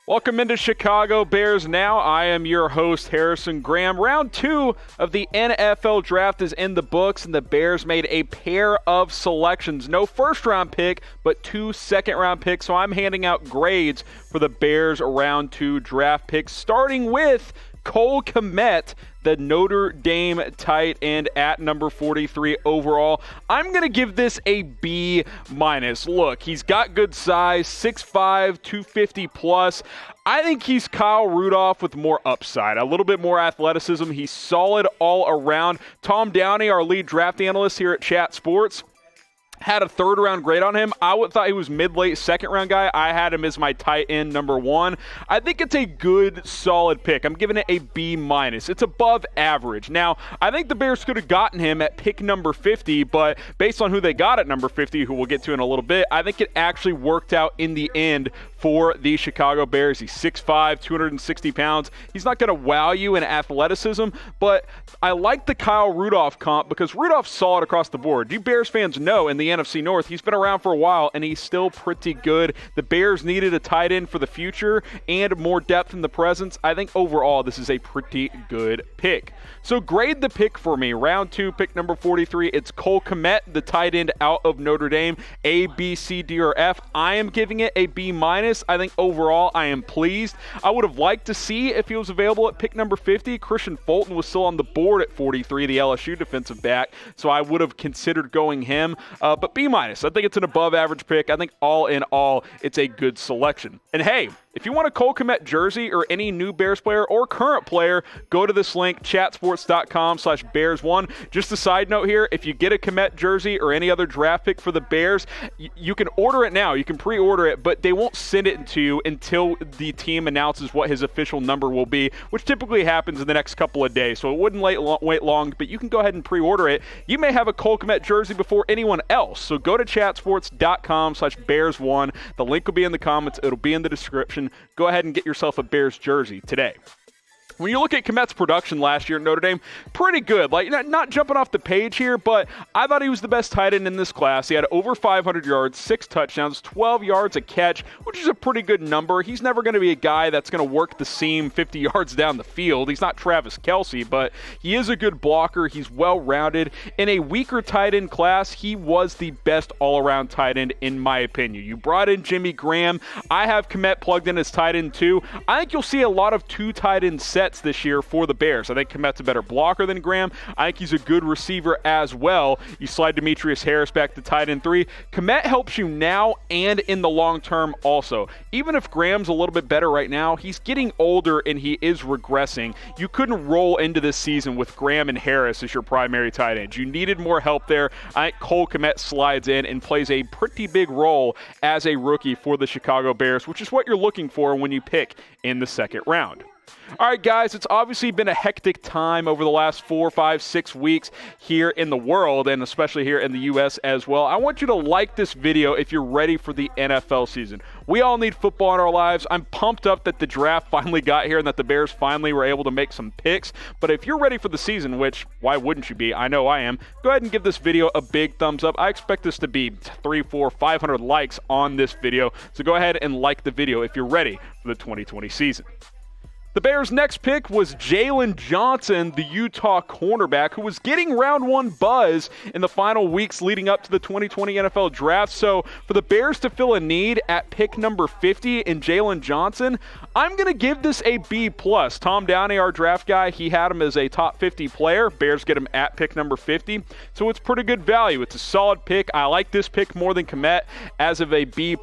Welcome into Chicago Bears Now. I am your host, Harrison Graham. Round 2 of the NFL Draft is in the books, and the Bears made a pair of selections. No first-round pick, but 2 second-round picks, so I'm handing out grades for the Bears Round 2 draft picks, starting with Cole Kmet, the Notre Dame tight end at number 43 overall. I'm going to give this a B-. Look, he's got good size, 6'5", 250 plus. I think he's Kyle Rudolph with more upside, a little bit more athleticism. He's solid all around. Tom Downey, our lead draft analyst here at Chat Sports, had a third-round grade on him. I thought he was mid-late second-round guy. I had him as my tight end number 1. I think it's a good, solid pick. I'm giving it a B-. It's above average. Now, I think the Bears could have gotten him at pick number 50, but based on who they got at number 50, who we'll get to in a little bit, I think it actually worked out in the end for the Chicago Bears. He's 6'5", 260 pounds. He's not going to wow you in athleticism, but I like the Kyle Rudolph comp because Rudolph's solid across the board. You Bears fans know in the NFC North, he's been around for a while, and he's still pretty good. The Bears needed a tight end for the future and more depth in the presence. I think overall this is a pretty good pick. So grade the pick for me. Round 2, pick number 43. It's Cole Kmet, the tight end out of Notre Dame. A, B, C, D, or F. I am giving it a B-. I think overall I am pleased. I would have liked to see if he was available at pick number 50. Christian Fulton was still on the board at 43, the LSU defensive back, so I would have considered going him. But B-. I think it's an above-average pick. I think all in all, it's a good selection. And hey, if you want a Cole Kmet jersey or any new Bears player or current player, go to this link, chatsports.com/Bears1. Just a side note here, if you get a Kmet jersey or any other draft pick for the Bears, you can order it now. You can pre-order it, but they won't send it to you until the team announces what his official number will be, which typically happens in the next couple of days. So it wouldn't wait long, but you can go ahead and pre-order it. You may have a Cole Kmet jersey before anyone else. So go to chatsports.com/Bears1. The link will be in the comments. It'll be in the description. Go ahead and get yourself a Bears jersey today. When you look at Kmet's production last year at Notre Dame, pretty good. Like, not jumping off the page here, but I thought he was the best tight end in this class. He had over 500 yards, 6 touchdowns, 12 yards a catch, which is a pretty good number. He's never going to be a guy that's going to work the seam 50 yards down the field. He's not Travis Kelce, but he is a good blocker. He's well-rounded. In a weaker tight end class, he was the best all-around tight end, in my opinion. You brought in Jimmy Graham. I have Kmet plugged in as tight end too. I think you'll see a lot of 2 tight end sets this year for the Bears. I think Kmet's a better blocker than Graham. I think he's a good receiver as well. You slide Demetrius Harris back to tight end 3. Kmet helps you now and in the long term also. Even if Graham's a little bit better right now, he's getting older and he is regressing. You couldn't roll into this season with Graham and Harris as your primary tight ends. You needed more help there. I think Cole Kmet slides in and plays a pretty big role as a rookie for the Chicago Bears, which is what you're looking for when you pick in the second round. All right, guys, it's obviously been a hectic time over the last 4, 5, 6 weeks here in the world, and especially here in the U.S. as well. I want you to like this video if you're ready for the NFL season. We all need football in our lives. I'm pumped up that the draft finally got here and that the Bears finally were able to make some picks. But if you're ready for the season, which why wouldn't you be? I know I am. Go ahead and give this video a big thumbs up. I expect this to be 300, 400, 500 likes on this video. So go ahead and like the video if you're ready for the 2020 season. The Bears' next pick was Jaylon Johnson, the Utah cornerback, who was getting round 1 buzz in the final weeks leading up to the 2020 NFL Draft. So for the Bears to fill a need at pick number 50 in Jaylon Johnson, I'm going to give this a B+. Tom Downey, our draft guy, he had him as a top 50 player. Bears get him at pick number 50. So it's pretty good value. It's a solid pick. I like this pick more than Kmet as of a B+.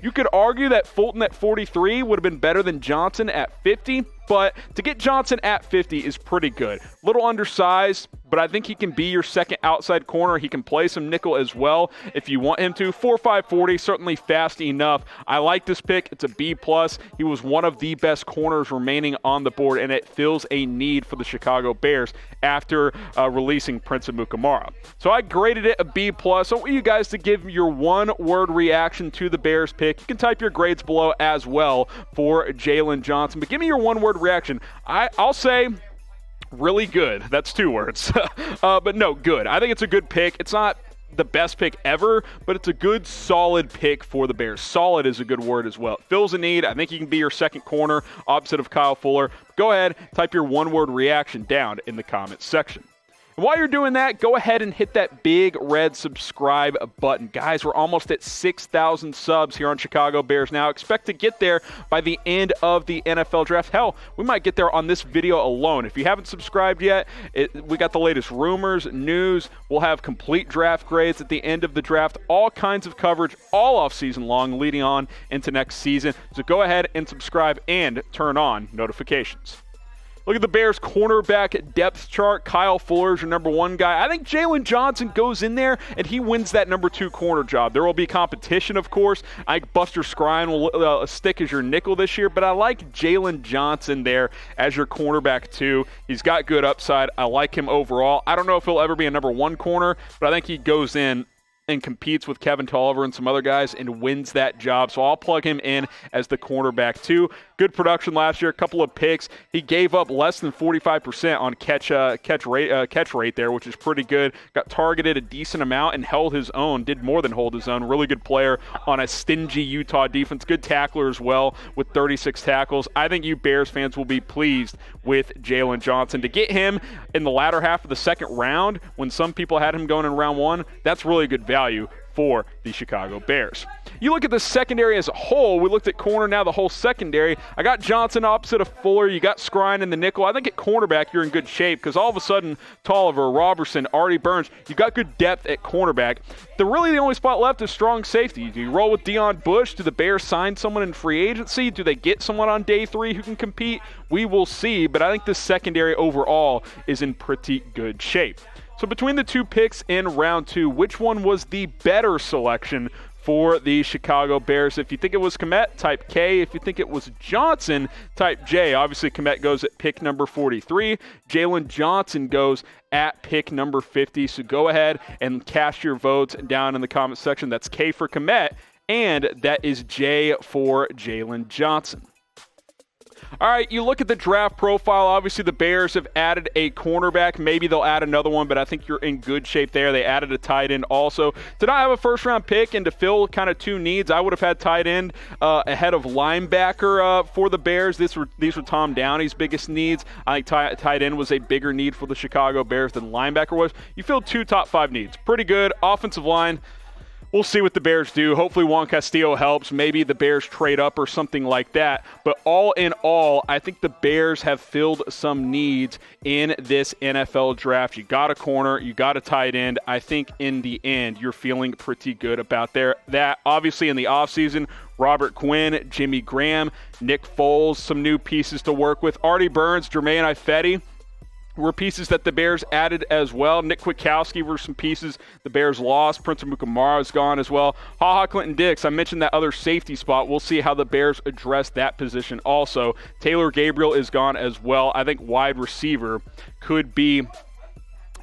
You could argue that Fulton at 43 would have been better than Johnson at 50. But to get Johnson at 50 is pretty good. Little undersized, but I think he can be your second outside corner. He can play some nickel as well if you want him to. 4.5 40, certainly fast enough. I like this pick. It's a B+. He was one of the best corners remaining on the board, and it fills a need for the Chicago Bears after releasing Prince Amukamara. So I graded it a B+. I want you guys to give your one-word reaction to the Bears pick. You can type your grades below as well for Jaylon Johnson, but give me your one-word reaction. I'll say really good. That's 2 words. But no, good. I think it's a good pick. It's not the best pick ever, but it's a good, solid pick for the Bears. Solid is a good word as well. It fills a need. I think he can be your second corner, opposite of Kyle Fuller. Go ahead, type your one-word reaction down in the comments section. And while you're doing that, go ahead and hit that big red subscribe button. Guys, we're almost at 6,000 subs here on Chicago Bears now. Expect to get there by the end of the NFL draft. Hell, we might get there on this video alone. If you haven't subscribed yet, we got the latest rumors, news. We'll have complete draft grades at the end of the draft, all kinds of coverage all off season long leading on into next season. So go ahead and subscribe and turn on notifications. Look at the Bears cornerback depth chart. Kyle Fuller is your number one guy. I think Jaylon Johnson goes in there and he wins that number two corner job. There will be competition, of course. I think Buster Skrine will stick as your nickel this year, but I like Jaylon Johnson there as your cornerback too. He's got good upside. I like him overall. I don't know if he'll ever be a number one corner, but I think he goes in and competes with Kevin Tolliver and some other guys and wins that job. So I'll plug him in as the cornerback too. Good production last year, a couple of picks. He gave up less than 45% on catch rate there, which is pretty good. Got targeted a decent amount and held his own, did more than hold his own. Really good player on a stingy Utah defense. Good tackler as well with 36 tackles. I think you Bears fans will be pleased with Jaylon Johnson. To get him in the latter half of the second round, when some people had him going in round one, that's really good value for the Chicago Bears. You look at the secondary as a whole. We looked at corner, now the whole secondary. I got Johnson opposite of Fuller. You got Skrine in the nickel. I think at cornerback you're in good shape because all of a sudden Tolliver, Robertson, Artie Burns, you got good depth at cornerback. The only spot left is strong safety. Do you roll with Deion Bush? Do the Bears sign someone in free agency? Do they get someone on day 3 who can compete? We will see, but I think the secondary overall is in pretty good shape. So between the two picks in round 2, which one was the better selection for the Chicago Bears? If you think it was Kmet, type K. If you think it was Johnson, type J. Obviously, Kmet goes at pick number 43. Jaylon Johnson goes at pick number 50. So go ahead and cast your votes down in the comment section. That's K for Kmet, and that is J for Jaylon Johnson. All right, you look at the draft profile. Obviously, the Bears have added a cornerback. Maybe they'll add another one, but I think you're in good shape there. They added a tight end also. To not have a first-round pick and to fill kind of two needs, I would have had tight end ahead of linebacker for the Bears. These were Tom Downey's biggest needs. I think tight end was a bigger need for the Chicago Bears than linebacker was. You filled 2 top 5 needs. Pretty good. Offensive line. We'll see what the Bears do. Hopefully Juan Castillo helps. Maybe the Bears trade up or something like that. But all in all, I think the Bears have filled some needs in this NFL draft. You got a corner. You got a tight end. I think in the end, you're feeling pretty good about that. Obviously, in the offseason, Robert Quinn, Jimmy Graham, Nick Foles, some new pieces to work with. Artie Burns, Jermaine Ifedi were pieces that the Bears added as well. Nick Kwiatkowski were some pieces the Bears lost. Prince Amukamara is gone as well. HaHa Clinton-Dix, I mentioned that other safety spot. We'll see how the Bears address that position also. Taylor Gabriel is gone as well. I think wide receiver could be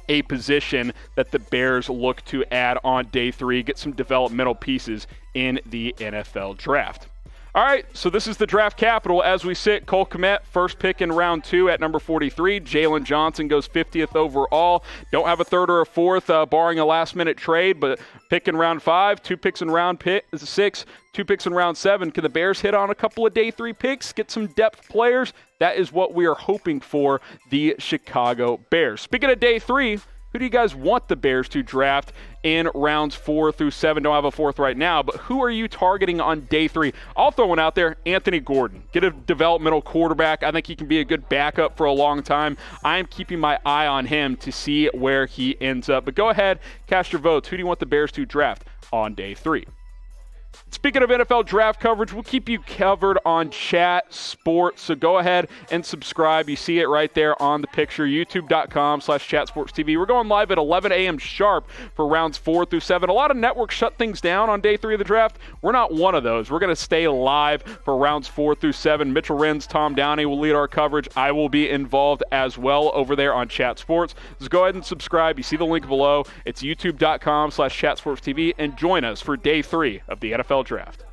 a position that the Bears look to add on day 3, get some developmental pieces in the NFL draft. All right, so this is the draft capital as we sit. Cole Kmet, first pick in round 2 at number 43. Jaylon Johnson goes 50th overall. Don't have a third or a fourth, barring a last-minute trade, but pick in round 5, 2 picks in round 6, 2 picks in round 7. Can the Bears hit on a couple of day 3 picks, get some depth players? That is what we are hoping for the Chicago Bears. Speaking of day 3, who do you guys want the Bears to draft in rounds 4 through 7? Don't have a fourth right now, but who are you targeting on day 3? I'll throw one out there, Anthony Gordon. Get a developmental quarterback. I think he can be a good backup for a long time. I am keeping my eye on him to see where he ends up. But go ahead, cast your votes. Who do you want the Bears to draft on day 3? Speaking of NFL draft coverage, we'll keep you covered on Chat Sports, so go ahead and subscribe. You see it right there on the picture, youtube.com/chatsportstv. We're going live at 11 a.m. sharp for rounds 4 through 7. A lot of networks shut things down on day 3 of the draft. We're not one of those. We're going to stay live for rounds 4 through 7. Mitchell Renz, Tom Downey will lead our coverage. I will be involved as well over there on Chat Sports. So go ahead and subscribe. You see the link below. It's youtube.com/chatsportstv, and join us for day 3 of the NFL Draft.